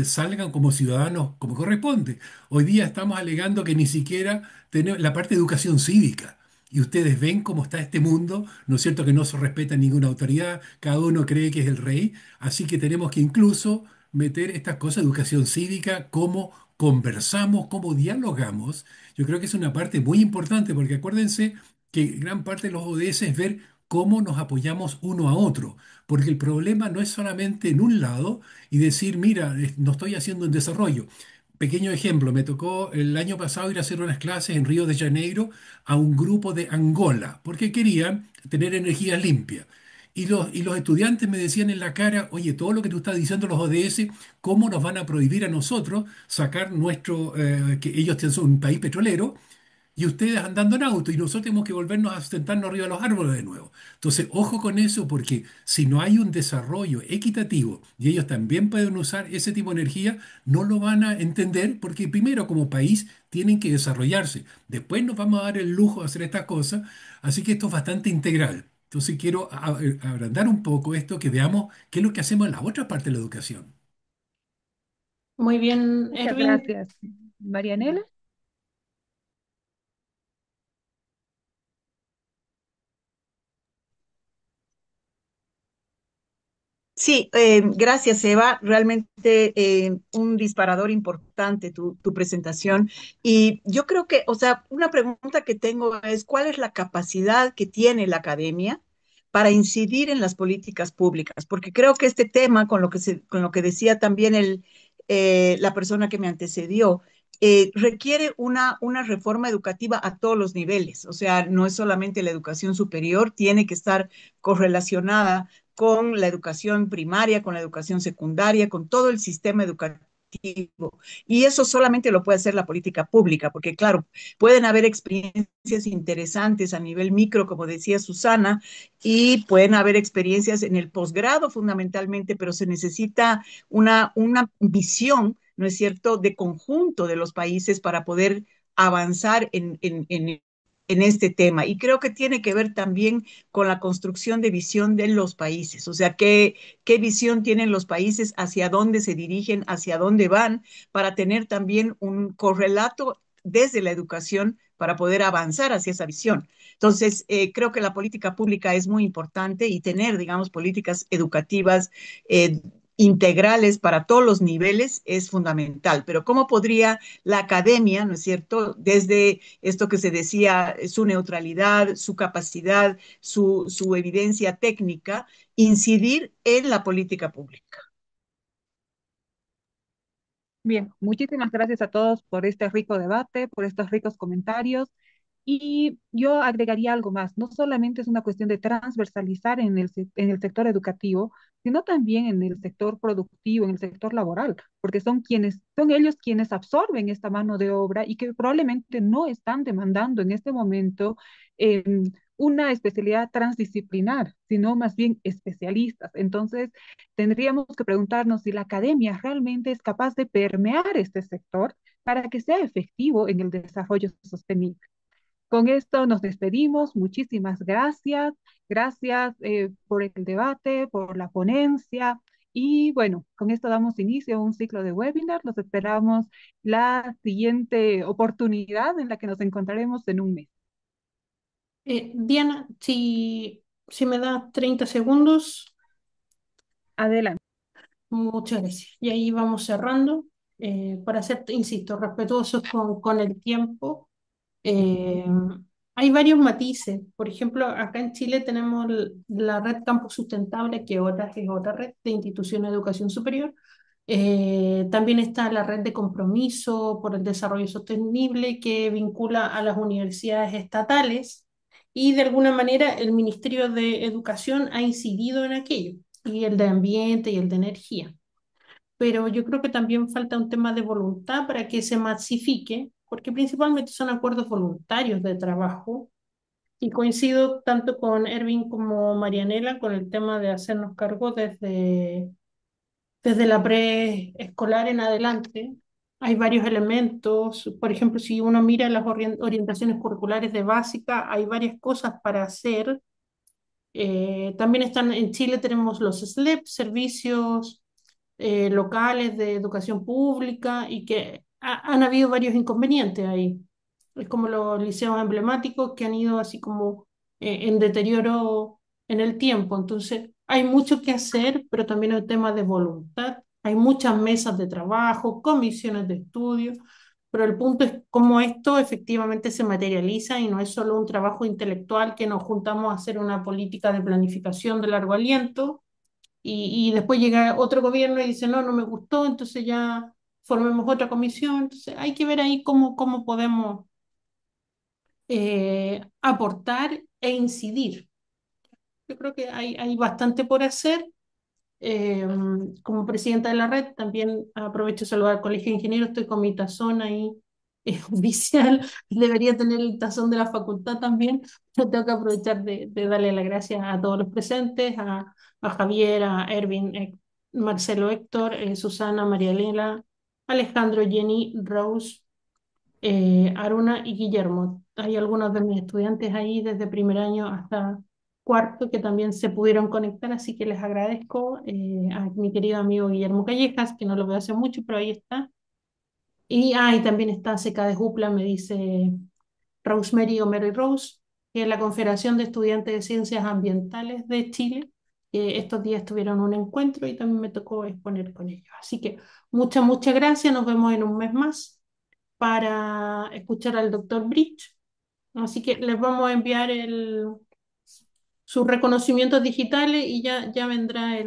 salgan como ciudadanos como corresponde. Hoy día estamos alegando que ni siquiera tenemos la parte de educación cívica. Y ustedes ven cómo está este mundo, ¿no es cierto? Que no se respeta ninguna autoridad, cada uno cree que es el rey, así que tenemos que incluso meter estas cosas, educación cívica, cómo conversamos, cómo dialogamos. Yo creo que es una parte muy importante porque acuérdense que gran parte de los ODS es ver cómo nos apoyamos uno a otro, porque el problema no es solamente en un lado y decir, mira, no estoy haciendo un desarrollo. Pequeño ejemplo, me tocó el año pasado ir a hacer unas clases en Río de Janeiro a un grupo de Angola, porque querían tener energía limpia. Y los estudiantes me decían en la cara, oye, todo lo que tú estás diciendo los ODS, ¿cómo nos van a prohibir a nosotros sacar que ellos son un país petrolero y ustedes andando en auto y nosotros tenemos que volvernos a sentarnos arriba de los árboles de nuevo? Entonces, ojo con eso porque si no hay un desarrollo equitativo y ellos también pueden usar ese tipo de energía, no lo van a entender porque primero como país tienen que desarrollarse. Después nos vamos a dar el lujo de hacer estas cosas. Así que esto es bastante integral. Entonces quiero agrandar un poco esto, que veamos qué es lo que hacemos en la otra parte de la educación. Muy bien, Muchas Erwin. gracias. Marianela. Sí, gracias, Eva. Realmente un disparador importante tu presentación. Y yo creo que, o sea, una pregunta que tengo es, ¿cuál es la capacidad que tiene la academia para incidir en las políticas públicas? Porque creo que este tema, con lo que decía también la persona que me antecedió, requiere una reforma educativa a todos los niveles. O sea, no es solamente la educación superior, tiene que estar correlacionada con la educación primaria, con la educación secundaria, con todo el sistema educativo. Y eso solamente lo puede hacer la política pública, porque claro, pueden haber experiencias interesantes a nivel micro, como decía Susana, y pueden haber experiencias en el posgrado fundamentalmente, pero se necesita una visión, ¿no es cierto?, de conjunto de los países para poder avanzar en este tema. Y creo que tiene que ver también con la construcción de visión de los países, o sea, qué visión tienen los países, hacia dónde se dirigen, hacia dónde van, para tener también un correlato desde la educación para poder avanzar hacia esa visión. Entonces, creo que la política pública es muy importante y tener, digamos, políticas educativas integrales para todos los niveles es fundamental. Pero ¿cómo podría la academia, ¿no es cierto?, desde esto que se decía, su neutralidad, su capacidad, su evidencia técnica, incidir en la política pública? Bien, muchísimas gracias a todos por este rico debate, por estos ricos comentarios. Y yo agregaría algo más. No solamente es una cuestión de transversalizar en el sector educativo, sino también en el sector productivo, en el sector laboral, porque son ellos quienes absorben esta mano de obra y que probablemente no están demandando en este momento una especialidad transdisciplinar, sino más bien especialistas. Entonces, tendríamos que preguntarnos si la academia realmente es capaz de permear este sector para que sea efectivo en el desarrollo sostenible. Con esto nos despedimos. Muchísimas gracias. Gracias por el debate, por la ponencia. Y bueno, con esto damos inicio a un ciclo de webinar. Los esperamos la siguiente oportunidad en la que nos encontraremos en un mes. Diana, si me das 30 segundos, Adelante. muchas gracias. Y ahí vamos cerrando. Para ser, insisto, respetuosos con el tiempo. Eh, Hay varios matices. Por ejemplo, acá en Chile tenemos la red Campus Sustentable, es otra red de instituciones de educación superior. También está la red de compromiso por el desarrollo sostenible que vincula a las universidades estatales y de alguna manera el Ministerio de Educación ha incidido en aquello, y el de Ambiente y el de Energía. Pero yo creo que también falta un tema de voluntad para que se masifique, porque principalmente son acuerdos voluntarios de trabajo. Y coincido tanto con Ervin como Marianela con el tema de hacernos cargo desde la preescolar en adelante. Hay varios elementos, por ejemplo, si uno mira las orientaciones curriculares de básica, hay varias cosas para hacer. También están en Chile, tenemos los SLEP, servicios locales de educación pública, y que han habido varios inconvenientes ahí. Es como los liceos emblemáticos que han ido así como en deterioro en el tiempo. Entonces, hay mucho que hacer, pero también hay temas de voluntad. Hay muchas mesas de trabajo, comisiones de estudio, pero el punto es cómo esto efectivamente se materializa y no es solo un trabajo intelectual que nos juntamos a hacer una política de planificación de largo aliento y después llega otro gobierno y dice, no, no me gustó, entonces ya formemos otra comisión. Entonces hay que ver ahí cómo podemos aportar e incidir. Yo creo que hay bastante por hacer. Eh, Como presidenta de la red, también aprovecho de saludar al Colegio de Ingenieros, estoy con mi tazón ahí oficial, debería tener el tazón de la facultad también, pero tengo que aprovechar de darle las gracias a todos los presentes, a Javier, a Ervin, Marcelo, Héctor, Susana, María Elena, Alejandro, Jenny, Rose, Aruna y Guillermo. Hay algunos de mis estudiantes ahí desde primer año hasta cuarto que también se pudieron conectar, así que les agradezco a mi querido amigo Guillermo Callejas, que no lo veo hace mucho, pero ahí está. Y también está Seca de Jupla, me dice Rosemary Homero y Rose, que es la Confederación de Estudiantes de Ciencias Ambientales de Chile. Estos días tuvieron un encuentro y también me tocó exponer con ellos. Así que muchas gracias. Nos vemos en un mes más para escuchar al doctor Bridge. Así que les vamos a enviar sus reconocimientos digitales y ya vendrá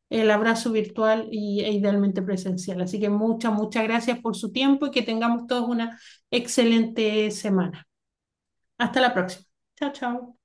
el abrazo virtual e idealmente presencial. Así que muchas gracias por su tiempo y que tengamos todos una excelente semana. Hasta la próxima. Chao, chao.